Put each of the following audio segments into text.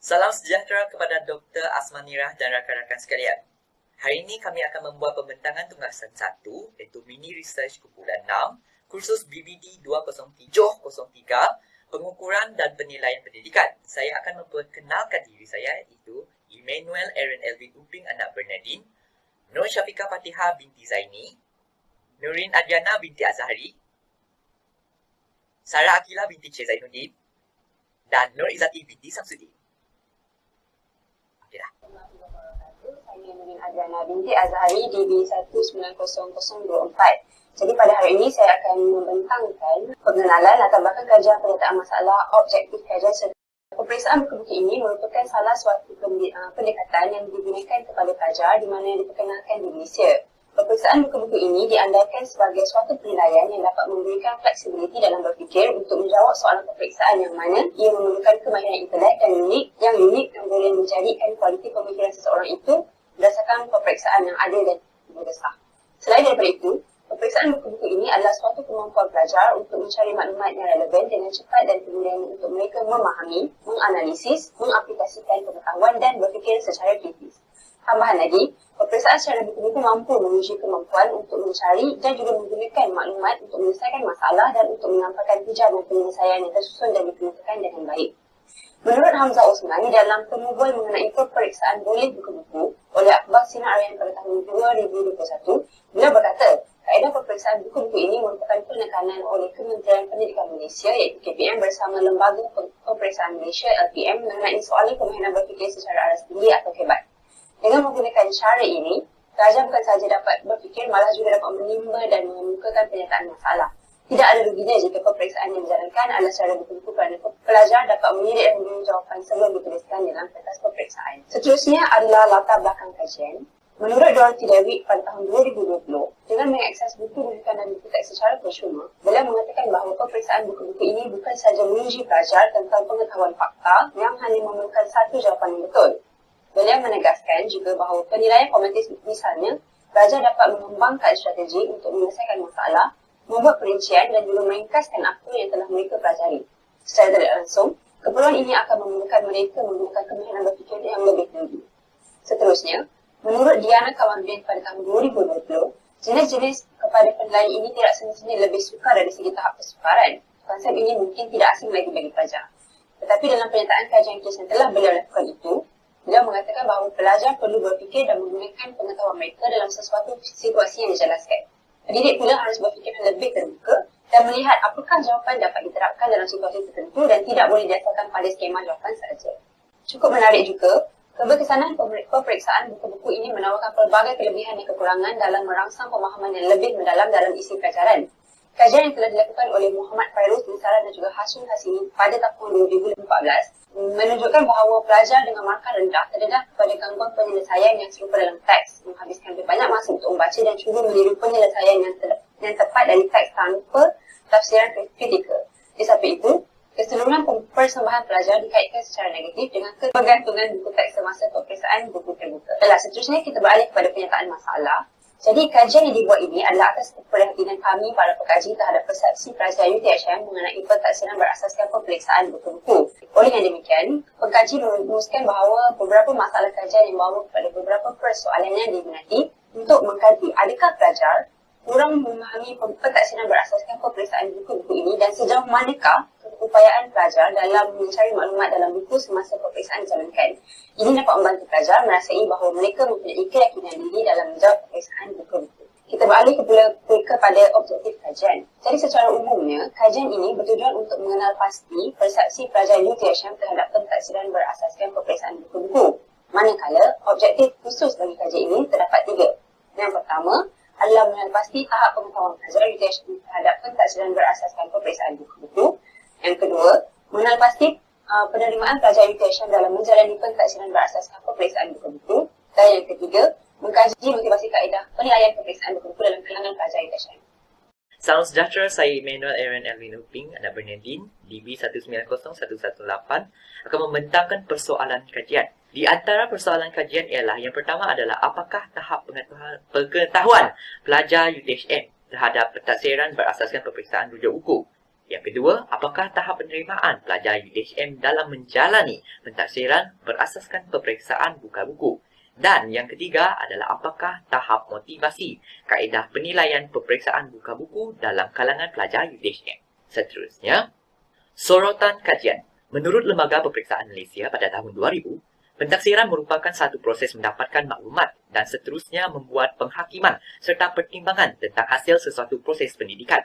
Salam sejahtera kepada Dr. Asmanirah dan rakan-rakan sekalian. Hari ini kami akan membuat pembentangan tunggasan 1 iaitu Mini Research Kumpulan 6, kursus BBD 20703, pengukuran dan penilaian pendidikan. Saya akan memperkenalkan diri saya iaitu Emmanuel Aaron Elvin Uping anak Bernardine, Nur Syafiqah Fatihah binti Zaini, Nurin Adriana binti Azhari, Sarah Akilah binti Cik Zainuddin, dan Nur Izzati binti Samsudin. Saya Nurin Adriana binti Azhari DB 190024. Jadi pada hari ini saya akan membentangkan pengenalan latar belakang kajian penyertaan masalah objektif kajian serta peperiksaan buku-buku ini merupakan salah suatu pendekatan yang digunakan kepada pelajar di mana diperkenalkan di Malaysia. Peperiksaan buku-buku ini diandaikan sebagai suatu penilaian yang dapat memberikan fleksibiliti dalam berfikir untuk menjawab soalan peperiksaan yang mana ia memerlukan kemahiran intelek dan unik yang boleh menjadikan kualiti pemikiran seseorang itu berdasarkan peperiksaan yang adil dan berdasar. Selain daripada itu, peperiksaan buku-buku ini adalah suatu kemampuan pelajar untuk mencari maklumat yang relevan dengan cepat dan kemudian untuk mereka memahami, menganalisis, mengaplikasikan pengetahuan dan berfikir secara kritis. Tambahan lagi, peperiksaan secara buku-buku mampu menguji kemampuan untuk mencari dan juga menggunakan maklumat untuk menyelesaikan masalah dan untuk menyampaikan hujah dan penyelesaian yang tersusun dan dikemukakan dengan baik. Menurut Hamzah Osman, dalam pemubul mengenai peperiksaan boleh buku-buku oleh Akhbar Sinar Aryan pada tahun 2021, beliau berkata, kaedah peperiksaan buku-buku ini merupakan penekanan oleh Kementerian Pendidikan Malaysia iaitu KPM bersama Lembaga Peperiksaan Malaysia LPM mengenai soalan kemahiran berfikir secara aras tinggi atau hebat. Dengan menggunakan cara ini, pelajar bukan sahaja dapat berfikir, malah juga dapat menimba dan mengemukakan penyataan masalah. Tidak ada ruginya jika peperiksaan yang dijalankan adalah secara buku-buku kerana pelajar dapat melirik dan memberi jawapan sebelum dituliskan dalam kertas peperiksaan. Seterusnya adalah latar belakang kajian. Menurut Dorothy Dewitt pada tahun 2020, dengan mengakses buku rujukan dan buku teks secara percuma, beliau mengatakan bahawa peperiksaan buku-buku ini bukan sahaja menguji pelajar tentang pengetahuan fakta yang hanya memerlukan satu jawapan yang betul. Beliau menegaskan juga bahawa penilaian formatif misalnya, pelajar dapat mengembangkan strategi untuk menyelesaikan masalah, membuat perincian dan juga meringkaskan apa yang telah mereka pelajari. Secara tidak langsung, keperluan ini akan memerlukan mereka menggunakan kemahiran berfikir yang lebih tinggi. Seterusnya, menurut Diana Kamandin pada tahun 2020, jenis-jenis kepada penilaian ini tidak semestinya lebih sukar dari segi tahap kesukaran. Konsep ini mungkin tidak asing lagi bagi pelajar. Tetapi dalam pernyataan kajian kes yang telah beliau lakukan itu, beliau mengatakan bahawa pelajar perlu berfikir dan menggunakan pengetahuan mereka dalam sesuatu situasi yang dijelaskan. Pendidik pula harus berfikir lebih terbuka dan melihat apakah jawapan dapat diterapkan dalam situasi tertentu dan tidak boleh didasarkan pada skema jawapan sahaja. Cukup menarik juga, keberkesanan peperiksaan buku-buku ini menawarkan pelbagai kelebihan dan kekurangan dalam merangsang pemahaman yang lebih mendalam dalam isi pelajaran. Kajian yang telah dilakukan oleh Muhammad Fairuz bin Sarah dan juga Hashim Hasini pada tahun 2014 menunjukkan bahawa pelajar dengan markah rendah terdedah kepada gangguan penyelesaian yang serupa dalam teks, menghabiskan lebih banyak masa untuk membaca dan cuba meniru penyelesaian yang tepat dari teks tanpa tafsiran kritikal. Di samping itu, keseluruhan persembahan pelajar dikaitkan secara negatif dengan kebergantungan buku teks semasa peperiksaan buku terbuka. Seterusnya kita beralih kepada penyataan masalah. Jadi kajian yang dibuat ini adalah atas keprihatinan kami para pekaji terhadap persepsi pelajar UTHM mengenai pentaksiran berasaskan peperiksaan buku-buku. Oleh yang demikian, pengkaji merumuskan bahawa beberapa masalah kajian yang membawa kepada beberapa persoalan yang diminati untuk mengkaji adakah pelajar kurang memahami pentaksiran berasaskan peperiksaan buku-buku ini dan sejauh manakah keupayaan pelajar dalam mencari maklumat dalam buku semasa peperiksaan dijalankan. Ini dapat membantu pelajar merasai bahawa mereka mempunyai keyakinan diri dalam menjawab peperiksaan buku-buku. Kita beralih kepada objektif kajian. Jadi secara umumnya, kajian ini bertujuan untuk mengenal pasti persepsi pelajar UTHM terhadap pentaksiran berasaskan peperiksaan buku-buku. Manakala, objektif khusus bagi kajian ini terdapat 3. Yang pertama, adalah mengenal pasti tahap pengetahuan pelajar UTHM terhadap pentaksiran berasaskan peperiksaan buku-buku. Yang kedua, mengenal pasti penerimaan pelajar UTHM dalam menjalani pentaksiran berasaskan peperiksaan buku-buku. Dan yang ketiga, mengkaji motivasi kaedah penilaian peperiksaan buku-buku dalam kalangan pelajar UTHM. Salam sejahtera, saya Emmanuel Aaron Elvin Uping, anak Bernardine, DB 190118, akan membentangkan persoalan kajian. Di antara persoalan kajian ialah yang pertama adalah apakah tahap pengetahuan pelajar UTHM terhadap pentaksiran berasaskan peperiksaan rujuk buku. Yang kedua, apakah tahap penerimaan pelajar UDHM dalam menjalani pentaksiran berasaskan peperiksaan buka buku? Dan yang ketiga adalah apakah tahap motivasi kaedah penilaian peperiksaan buka buku dalam kalangan pelajar UDHM? Seterusnya, sorotan kajian. Menurut Lembaga Peperiksaan Malaysia pada tahun 2000, pentaksiran merupakan satu proses mendapatkan maklumat dan seterusnya membuat penghakiman serta pertimbangan tentang hasil sesuatu proses pendidikan.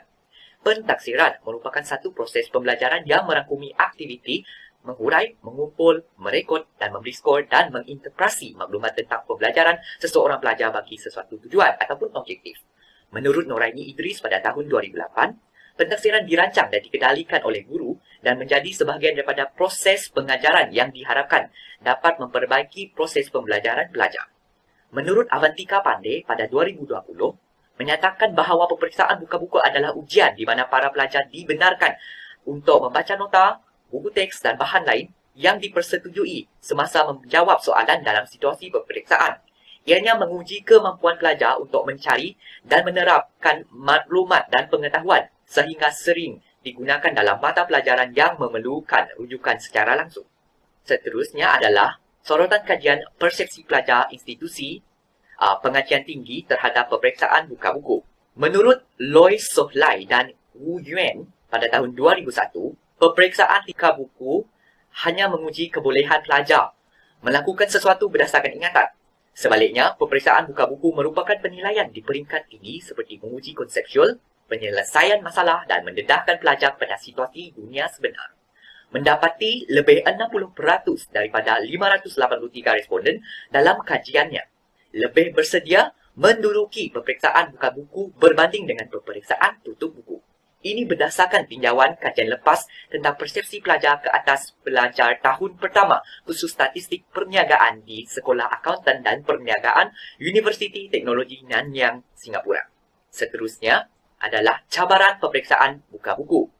Pentaksiran merupakan satu proses pembelajaran yang merangkumi aktiviti menghurai, mengumpul, merekod dan memberi skor dan mengintegrasi maklumat tentang pembelajaran seseorang pelajar bagi sesuatu tujuan ataupun objektif. Menurut Noraini Idris pada tahun 2008, pentaksiran dirancang dan dikendalikan oleh guru dan menjadi sebahagian daripada proses pengajaran yang diharapkan dapat memperbaiki proses pembelajaran pelajar. Menurut Avantika Pandey pada 2020, menyatakan bahawa peperiksaan buka buku adalah ujian di mana para pelajar dibenarkan untuk membaca nota, buku teks dan bahan lain yang dipersetujui semasa menjawab soalan dalam situasi peperiksaan. Ianya menguji kemampuan pelajar untuk mencari dan menerapkan maklumat dan pengetahuan sehingga sering digunakan dalam mata pelajaran yang memerlukan rujukan secara langsung. Seterusnya adalah sorotan kajian persepsi pelajar institusi pengajian tinggi terhadap peperiksaan buka buku. Menurut Loy Sohlai dan Wu Yuan pada tahun 2001, peperiksaan buka buku hanya menguji kebolehan pelajar melakukan sesuatu berdasarkan ingatan. Sebaliknya, peperiksaan buka buku merupakan penilaian di peringkat tinggi seperti menguji konseptual, penyelesaian masalah dan mendedahkan pelajar pada situasi dunia sebenar. Mendapati lebih 60% daripada 583 responden dalam kajiannya lebih bersedia menduduki peperiksaan buka buku berbanding dengan peperiksaan tutup buku. Ini berdasarkan tinjauan kajian lepas tentang persepsi pelajar ke atas pelajar tahun pertama khusus statistik perniagaan di Sekolah Akuntan dan Perniagaan Universiti Teknologi Nanyang, Singapura. Seterusnya adalah cabaran peperiksaan buka buku.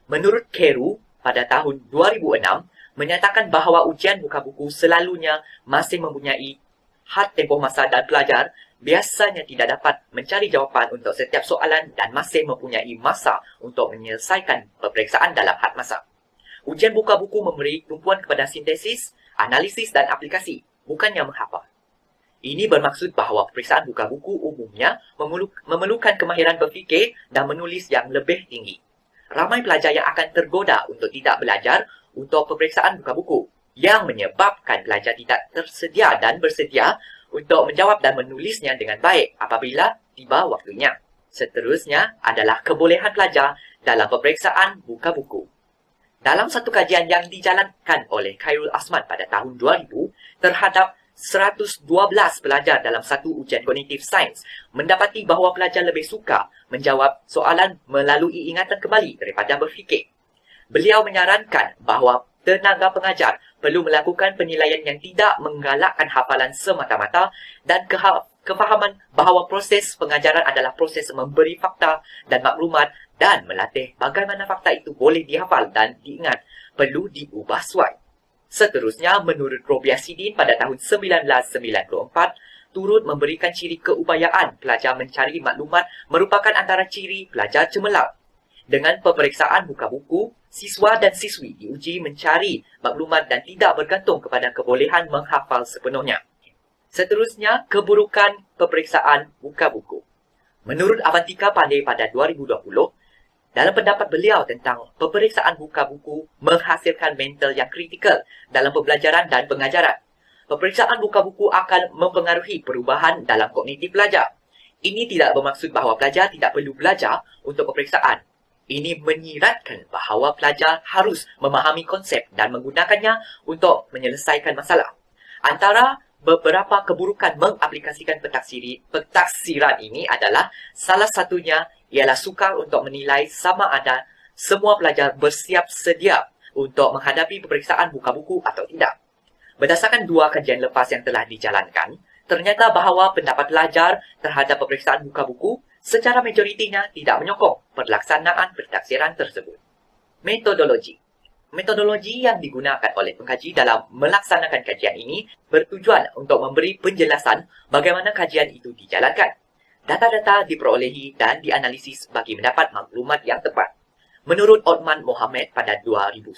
Menurut Keru pada tahun 2006 menyatakan bahawa ujian buka buku selalunya masih mempunyai had tempoh masa dan pelajar biasanya tidak dapat mencari jawapan untuk setiap soalan dan masih mempunyai masa untuk menyelesaikan peperiksaan dalam had masa. Ujian buka buku memberi tumpuan kepada sintesis, analisis dan aplikasi, bukannya menghafal. Ini bermaksud bahawa peperiksaan buka buku umumnya memerlukan kemahiran berfikir dan menulis yang lebih tinggi. Ramai pelajar yang akan tergoda untuk tidak belajar untuk peperiksaan buka buku, yang menyebabkan pelajar tidak tersedia dan bersedia untuk menjawab dan menulisnya dengan baik apabila tiba waktunya. Seterusnya adalah kebolehan pelajar dalam peperiksaan buka buku. Dalam satu kajian yang dijalankan oleh Khairul Asman pada tahun 2000 terhadap 112 pelajar dalam satu ujian kognitif sains mendapati bahawa pelajar lebih suka menjawab soalan melalui ingatan kembali daripada berfikir. Beliau menyarankan bahawa tenaga pengajar perlu melakukan penilaian yang tidak menggalakkan hafalan semata-mata dan kefahaman bahawa proses pengajaran adalah proses memberi fakta dan maklumat dan melatih bagaimana fakta itu boleh dihafal dan diingat perlu diubah suai. Seterusnya, menurut Robiah Sidin pada tahun 1994, turut memberikan ciri keupayaan pelajar mencari maklumat merupakan antara ciri pelajar cemerlang. Dengan peperiksaan buka buku, siswa dan siswi diuji mencari maklumat dan tidak bergantung kepada kebolehan menghafal sepenuhnya. Seterusnya, keburukan peperiksaan buka buku. Menurut Avantika Pandey pada 2020, dalam pendapat beliau tentang peperiksaan buka buku menghasilkan mental yang kritikal dalam pembelajaran dan pengajaran. Peperiksaan buka buku akan mempengaruhi perubahan dalam kognitif pelajar. Ini tidak bermaksud bahawa pelajar tidak perlu belajar untuk peperiksaan. Ini menyiratkan bahawa pelajar harus memahami konsep dan menggunakannya untuk menyelesaikan masalah. Antara beberapa keburukan mengaplikasikan pentaksiran ini adalah salah satunya ialah sukar untuk menilai sama ada semua pelajar bersiap sedia untuk menghadapi peperiksaan buka buku atau tidak. Berdasarkan dua kajian lepas yang telah dijalankan, ternyata bahawa pendapat pelajar terhadap peperiksaan buka buku secara majoritinya tidak menyokong pelaksanaan pentaksiran tersebut. Metodologi. Metodologi yang digunakan oleh pengkaji dalam melaksanakan kajian ini bertujuan untuk memberi penjelasan bagaimana kajian itu dijalankan. Data-data diperolehi dan dianalisis bagi mendapat maklumat yang tepat. Menurut Othman Mohamed pada 2001,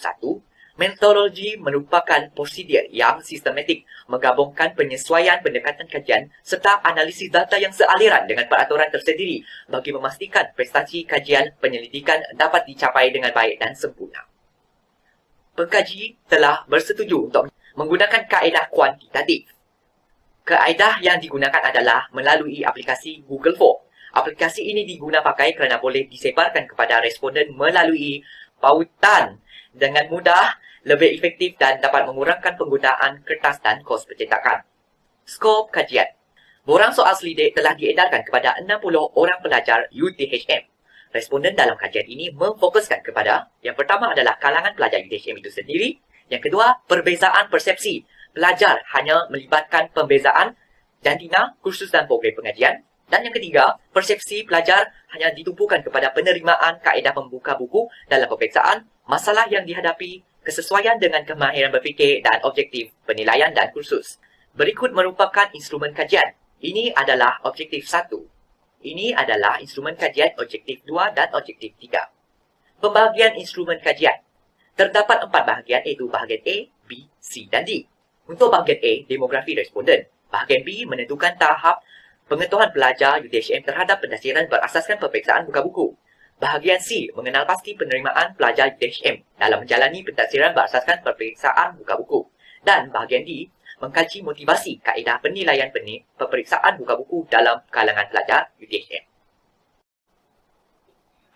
metodologi merupakan prosedur yang sistematik menggabungkan penyesuaian pendekatan kajian serta analisis data yang sealiran dengan peraturan tersendiri bagi memastikan prestasi kajian penyelidikan dapat dicapai dengan baik dan sempurna. Pengkaji telah bersetuju untuk menggunakan kaedah kuantitatif. Kaedah yang digunakan adalah melalui aplikasi Google Form. Aplikasi ini diguna pakai kerana boleh disebarkan kepada responden melalui pautan dengan mudah, lebih efektif dan dapat mengurangkan penggunaan kertas dan kos percetakan. Skop kajian. Borang soal selidik telah diedarkan kepada 60 orang pelajar UTHM. Responden dalam kajian ini memfokuskan kepada yang pertama adalah kalangan pelajar UTHM itu sendiri, yang kedua perbezaan persepsi. Pelajar hanya melibatkan pembezaan jantina, kursus dan program pengajian. Dan yang ketiga, persepsi pelajar hanya ditumpukan kepada penerimaan kaedah membuka buku dalam peperiksaan, masalah yang dihadapi, kesesuaian dengan kemahiran berfikir dan objektif penilaian dan kursus. Berikut merupakan instrumen kajian. Ini adalah objektif 1. Ini adalah instrumen kajian objektif 2 dan objektif 3. Pembahagian instrumen kajian. Terdapat 4 bahagian iaitu bahagian A, B, C dan D. Untuk bahagian A, demografi responden. Bahagian B, menentukan tahap pengetahuan pelajar UTHM terhadap pendasiran berasaskan peperiksaan buka buku. Bahagian C, mengenal pasti penerimaan pelajar UTHM dalam menjalani pendasiran berasaskan peperiksaan buka buku. Dan bahagian D, mengkaji motivasi kaedah penilaian peperiksaan buka buku dalam kalangan pelajar UTHM.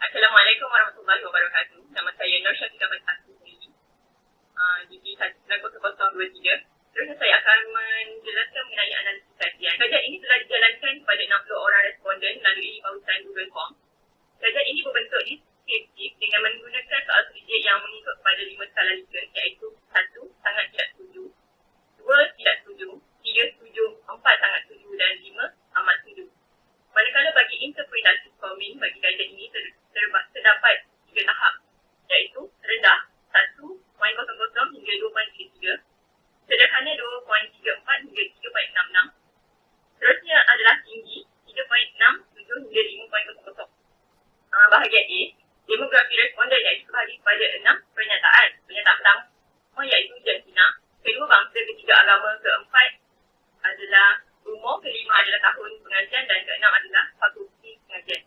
Assalamualaikum warahmatullahi wabarakatuh. Nama saya Nur Syafiqah Basatu Sendiri, DP 19023. Terus saya akan menjelaskan mengenai analisis kajian. Kajian ini telah dijalankan kepada 60 orang responden melalui pautan Google Form. Kajian ini berbentuk deskriptif dengan menggunakan soal selidik yang mengikut pada 5 skala Likert, iaitu 1. Sangat tidak setuju, 2. Tidak setuju, 3. Setuju, 4. Sangat setuju dan 5. Amat setuju. Manakala bagi interpretasi scoring bagi kajian ini terdapat 3 tahap, iaitu rendah 1.00 hingga 2.33, sederhana 2.34 hingga 3.66, seterusnya adalah tinggi 3.67 hingga 5.00. Bahagian A, demografi responden iaitu terbahagi kepada 6 pernyataan. Pernyataan pertama iaitu jantina, kedua bangsa, ketiga agama, keempat adalah umur, kelima adalah tahun pengajian dan keenam adalah fakulti pengajian.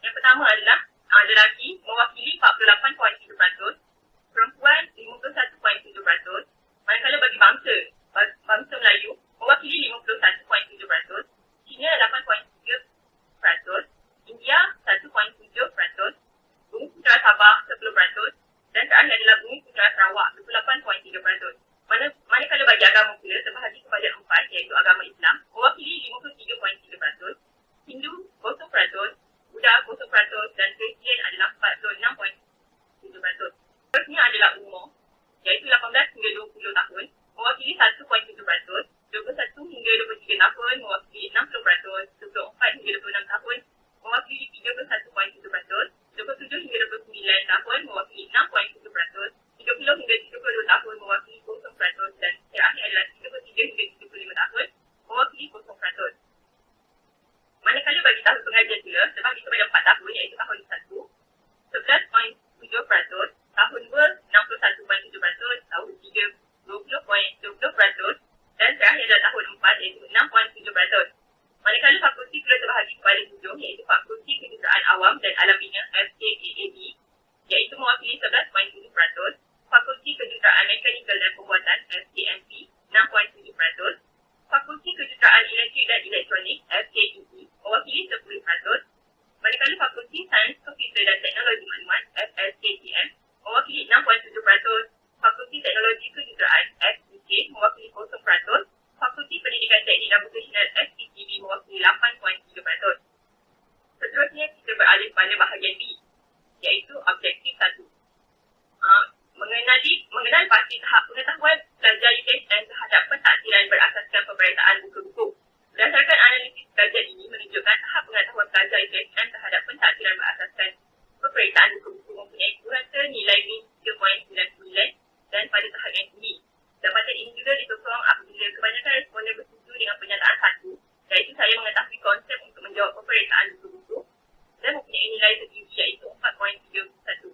Yang pertama adalah lelaki mewakili 48.7%, perempuan 51.7%, manakala bagi bangsa Melayu mewakili 51.7%, Cina 8.3%, India 1.7%, Bumi Putera Sabah 10%, dan terakhir adalah Bumi Putera Sarawak 28.3%. Manakala bagi agama pula terbahagi kepada 4, iaitu agama Islam mewakili 53.3%, Hindu 0%, Buddha 0% dan Kristian adalah 46.7%. Seterusnya adalah umur, iaitu 18 hingga 20 tahun mewakili 1.7%, 21 hingga 23 tahun mewakili 60%, 24 hingga 26 tahun mewakili 31.7%, 27 hingga 29 tahun mewakili 6.7%, 30 hingga 32 tahun mewakili 0% dan terakhir adalah 33 hingga 35 tahun mewakili 0%. Manakala bagi tahun pengajian pula terbahagi kepada 4 tahun iaitu tahun 1, 11.7%, tahun 2, 61.7%, tahun 3, 20.20% dan terakhir adalah tahun 4 iaitu 6.7%. Manakala fakulti pula terbahagi kepada 7 iaitu Fakulti Kejuruteraan Awam dan Alamiah FKAAB iaitu mewakili 11.7%, Fakulti Kejuruteraan Mekanikal dan Pembuatan FKMP 6.7%, Fakulti Kejuruteraan Elektrik dan Elektronik FKEE mewakili 10%, manakala Fakulti Sains Komputer dan Teknologi Maklumat FSKTM mewakili 6.7%, Fakulti Teknologi Kejuruteraan FEK mewakili 0%, Fakulti Pendidikan Teknik dan Vocational FPTB mewakili 8.3%. Seterusnya kita beralih pada bahagian B, iaitu objektif 1. Mengenal pasti tahap pengetahuan pelajar UTHM terhadap pentadbiran berasaskan pemberitaan buku-buku. Berdasarkan analisis kajian ini menunjukkan tahap pengetahuan pelajar UTHM terhadap pentadbiran berasaskan pemberitaan buku-buku mempunyai kurasa nilai 3.99 dan pada tahap yang tinggi. Dapatan ini juga disokong apabila kebanyakan responden bersetuju dengan pernyataan 1, iaitu saya mengetahui konsep untuk menjawab pemberitaan buku-buku dan mempunyai nilai tertinggi iaitu 4.31.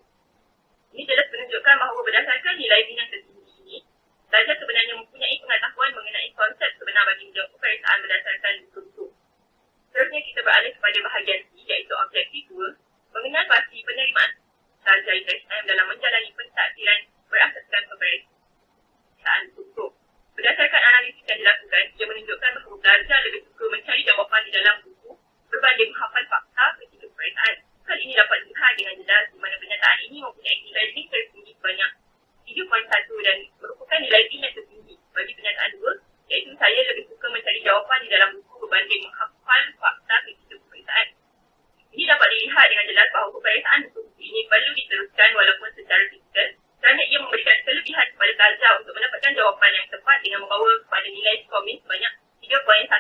peperiksaan buku-buku ini perlu diteruskan walaupun secara fizikal kerana ia memberikan kelebihan kepada pelajar untuk mendapatkan jawapan yang tepat dengan membawa kepada nilai skor min sebanyak 3.81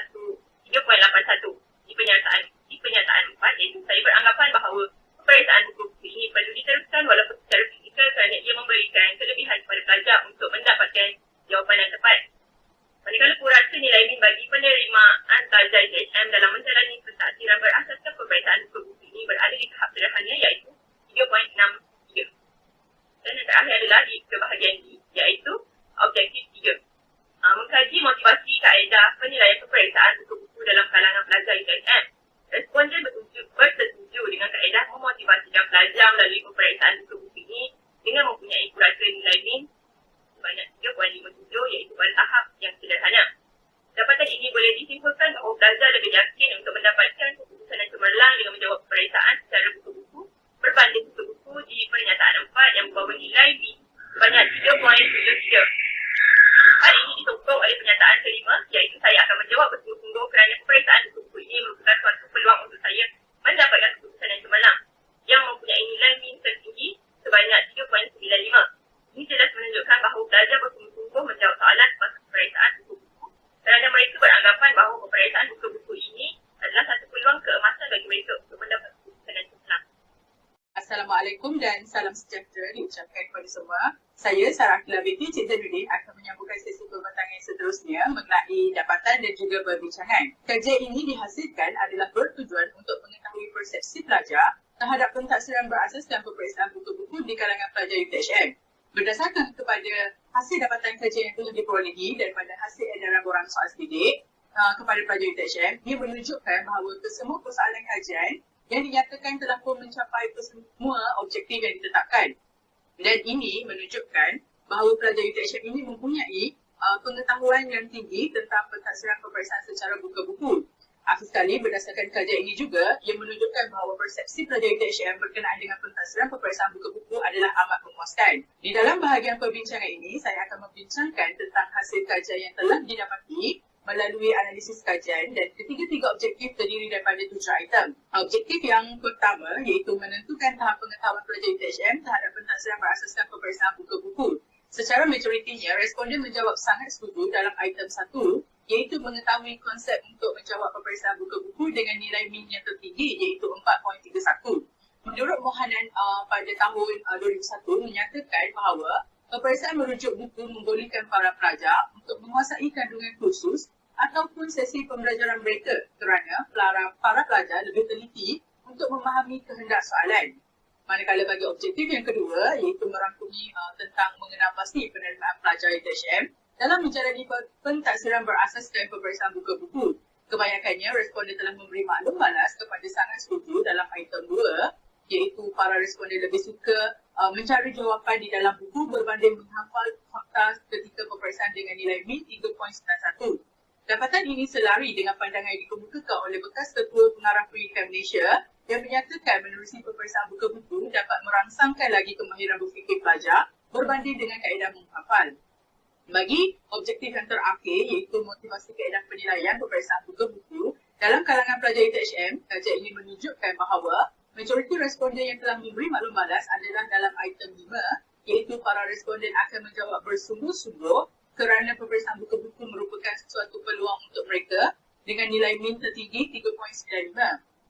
di penyertaan 4, iaitu saya beranggapan bahawa peperiksaan buku-buku ini perlu diteruskan walaupun secara fizikal kerana ia memberikan kelebihan kepada pelajar untuk mendapatkan jawapan yang tepat. Manakala purata nilai min bagi penerimaan pelajar ITHM dalam menjalani pentakdiran berasaskan peperiksaan buku-buku ini berada di tahap sederhana iaitu 3.63. Dan yang terakhir adalah di kebahagiaan D, iaitu objektif 3. Mengkaji motivasi kaedah penilaian peperiksaan buku-buku dalam kalangan pelajar ITHM. Responden bersetuju dengan kaedah memotivasikan pelajar melalui peperiksaan buku-buku ini dengan mempunyai purata nilai min sebanyak 3.57, iaitu pada tahap yang sederhana. Dapatan ini boleh disimpulkan bahawa pelajar lebih yakin untuk mendapatkan keputusan yang cemerlang dengan menjawab peperiksaan secara buku-buku berbanding buku-buku di pernyataan 4 yang membawa nilai min sebanyak 3.73. Hal ini disokong oleh pernyataan kelima, iaitu saya akan menjawab bersungguh-sungguh kerana peperiksaan buku-buku ini merupakan suatu peluang untuk saya mendapatkan keputusan yang cemerlang yang mempunyai nilai min tertinggi sebanyak 3.95. Ini jelas menunjukkan bahawa pelajar bersungguh-sungguh menjawab soalan semasa peperiksaan buku-buku kerana mereka beranggapan bahawa peperiksaan buku-buku ini adalah satu peluang keemasan bagi mereka untuk mendapat keputusan yang cemerlang. Assalamualaikum dan salam sejahtera diucapkan kepada semua. Saya Sarah Akila binti Cik Zainuddin akan menyambungkan sesi pembentangan seterusnya mengenai dapatan dan juga perbincangan. Kajian ini dihasilkan adalah bertujuan untuk mengetahui persepsi pelajar terhadap pentaksiran berasaskan peperiksaan buku-buku di kalangan pelajar UTHM. Berdasarkan kepada hasil dapatan kajian yang telah diperolehi daripada hasil edaran borang soal selidik kepada pelajar UTHM, ia menunjukkan bahawa kesemua persoalan kajian yang dinyatakan telah pun mencapai semua objektif yang ditetapkan. Dan ini menunjukkan bahawa pelajar UTHM ini mempunyai pengetahuan yang tinggi tentang pentaksiran peperiksaan secara buku-buku. Akhir sekali, berdasarkan kajian ini juga, ia menunjukkan bahawa persepsi pelajar UTHM berkenaan dengan pentaksiran peperiksaan buku-buku adalah amat memuaskan. Di dalam bahagian perbincangan ini, saya akan membincangkan tentang hasil kajian yang telah didapati melalui analisis kajian dan ketiga-tiga objektif terdiri daripada 7 item. Objektif yang pertama iaitu menentukan tahap pengetahuan pelajar UTHM terhadap pentaksiran berasaskan peperiksaan buku-buku. Secara majoritinya, responden menjawab sangat setuju dalam item 1 iaitu mengetahui konsep untuk menjawab peperiksaan buku-buku dengan nilai min yang tertinggi iaitu 4.31. Menurut Mohanan pada tahun 2001 menyatakan bahawa peperiksaan merujuk buku membolehkan para pelajar untuk menguasai kandungan khusus ataupun sesi pembelajaran mereka kerana para pelajar lebih teliti untuk memahami kehendak soalan. Manakala bagi objektif yang kedua iaitu merangkumi tentang mengenal pasti penerimaan pelajar UTHM dalam menjalani pentaksiran berasaskan peperiksaan buku-buku. Kebanyakannya responden telah memberi maklum balas kepada sangat setuju dalam item 2 iaitu para responden lebih suka mencari jawapan di dalam buku berbanding menghafal fakta ketika peperiksaan dengan nilai min 3.91. Dapatan ini selari dengan pandangan yang dikemukakan oleh bekas Ketua Pengarah Pendidikan Malaysia yang menyatakan menerusi peperiksaan buku-buku dapat merangsangkan lagi kemahiran berfikir pelajar berbanding dengan kaedah menghafal. Bagi objektif yang terakhir iaitu motivasi kaedah penilaian peperiksaan buku-buku dalam kalangan pelajar UTHM, kajian ini menunjukkan bahawa majoriti responden yang telah memberi maklum balas adalah dalam item 5 iaitu para responden akan menjawab bersungguh-sungguh kerana peperiksaan buku-buku merupakan sesuatu peluang untuk mereka dengan nilai min tertinggi 3.95.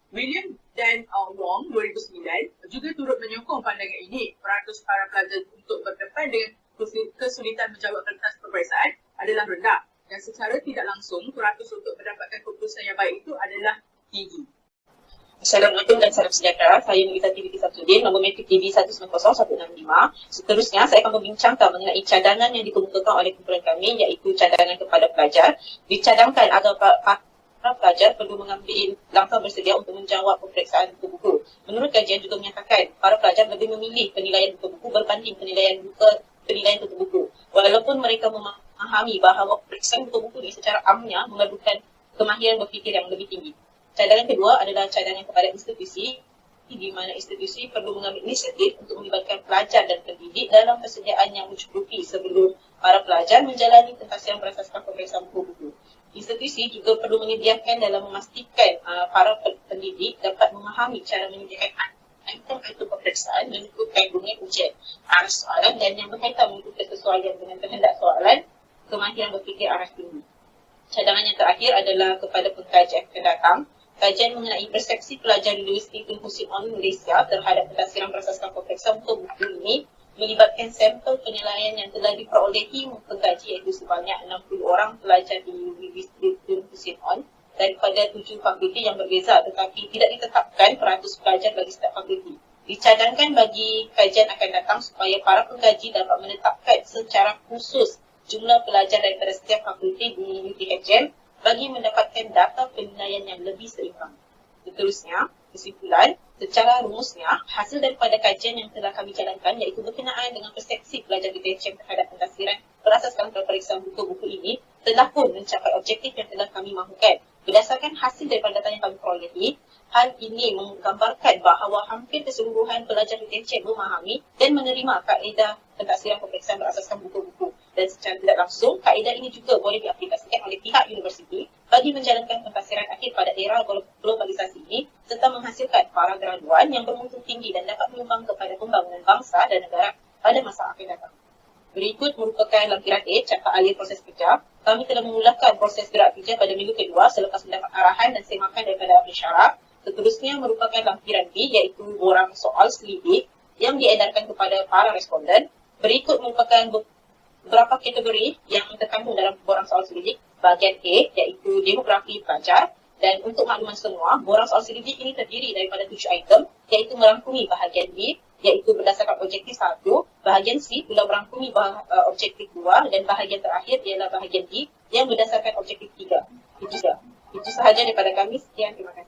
William dan Wong 2009 juga turut menyokong pandangan ini. Peratus para pelajar untuk berdepan dengan kesulitan menjawab kertas peperiksaan adalah rendah dan secara tidak langsung peratus untuk mendapatkan keputusan yang baik itu adalah tinggi. Assalamualaikum dan salam sejahtera. Saya Nurita Binti Samsudin, nombor metrik DB 190165. Seterusnya, saya akan membincangkan mengenai cadangan yang dikemukakan oleh kumpulan kami iaitu cadangan kepada pelajar. Dicadangkan agar para pelajar perlu mengambil langkah bersedia untuk menjawab peperiksaan buku-buku. Menurut kajian juga menyatakan para pelajar lebih memilih penilaian buku-buku berbanding penilaian buku-buku. Walaupun mereka memahami bahawa peperiksaan buku-buku ini secara amnya memerlukan kemahiran berfikir yang lebih tinggi. Cadangan kedua adalah cadangan kepada institusi, di mana institusi perlu mengambil inisiatif untuk melibatkan pelajar dan pendidik dalam persediaan yang mencukupi sebelum para pelajar menjalani pentaksiran berasaskan peperiksaan buku-buku. Institusi juga perlu menyediakan dalam memastikan para pendidik dapat memahami cara menyediakan item-item peperiksaan mengikutkan bunyi ujian, arah soalan dan yang berkaitan mengikut kesesuaian dengan kehendak soalan, kemahiran berfikir arah tinggi. Cadangan yang terakhir adalah kepada pengkaji yang akan datang. Kajian mengenai persepsi pelajar linguistik Tunku On Malaysia terhadap pentadbiran berasaskan peperiksaan untuk buku ini melibatkan sampel penilaian yang telah diperolehi pengkaji iaitu sebanyak 60 orang pelajar di linguistik Tunku On daripada 7 fakulti yang berbeza tetapi tidak ditetapkan peratus pelajar bagi setiap fakulti. Dicadangkan bagi kajian akan datang supaya para pengkaji dapat menetapkan secara khusus jumlah pelajar daripada setiap fakulti di UTHM bagi mendapatkan data penilaian yang lebih seimbang. Seterusnya, kesimpulan, secara rumusnya, hasil daripada kajian yang telah kami jalankan iaitu berkenaan dengan persepsi pelajar UTHM terhadap pentadbiran berasaskan peperiksaan buku-buku ini telah pun mencapai objektif yang telah kami mahukan. Berdasarkan hasil daripada data yang kami perolehi, hal ini menggambarkan bahawa hampir keseluruhan pelajar UTHM memahami dan menerima kaedah pentadbiran peperiksaan berasaskan buku-buku. Dan secara tidak langsung, kaedah ini juga boleh diaplikasikan oleh pihak universiti bagi menjalankan pentadbiran akhir pada era globalisasi ini serta menghasilkan para graduan yang bermutu tinggi dan dapat menyumbang kepada pembangunan bangsa dan negara pada masa akan datang. Berikut merupakan lampiran A, cakap alih proses kerja. Kami telah memulakan proses gerak kerja pada minggu kedua selepas mendapat arahan dan semakan daripada ahli syarah. Seterusnya merupakan lampiran B iaitu borang soal selidik yang diedarkan kepada para responden. Berikut merupakan beberapa kategori yang terkandung dalam borang soal selidik. Bahagian A iaitu demografi pelajar. Dan untuk makluman semua, borang soal selidik ini terdiri daripada 7 item iaitu merangkumi bahagian B iaitu berdasarkan objektif 1, bahagian C pula merangkumi objektif 2 dan bahagian terakhir ialah bahagian D yang berdasarkan objektif 3. Itu sahaja daripada kami. Sekian, terima kasih.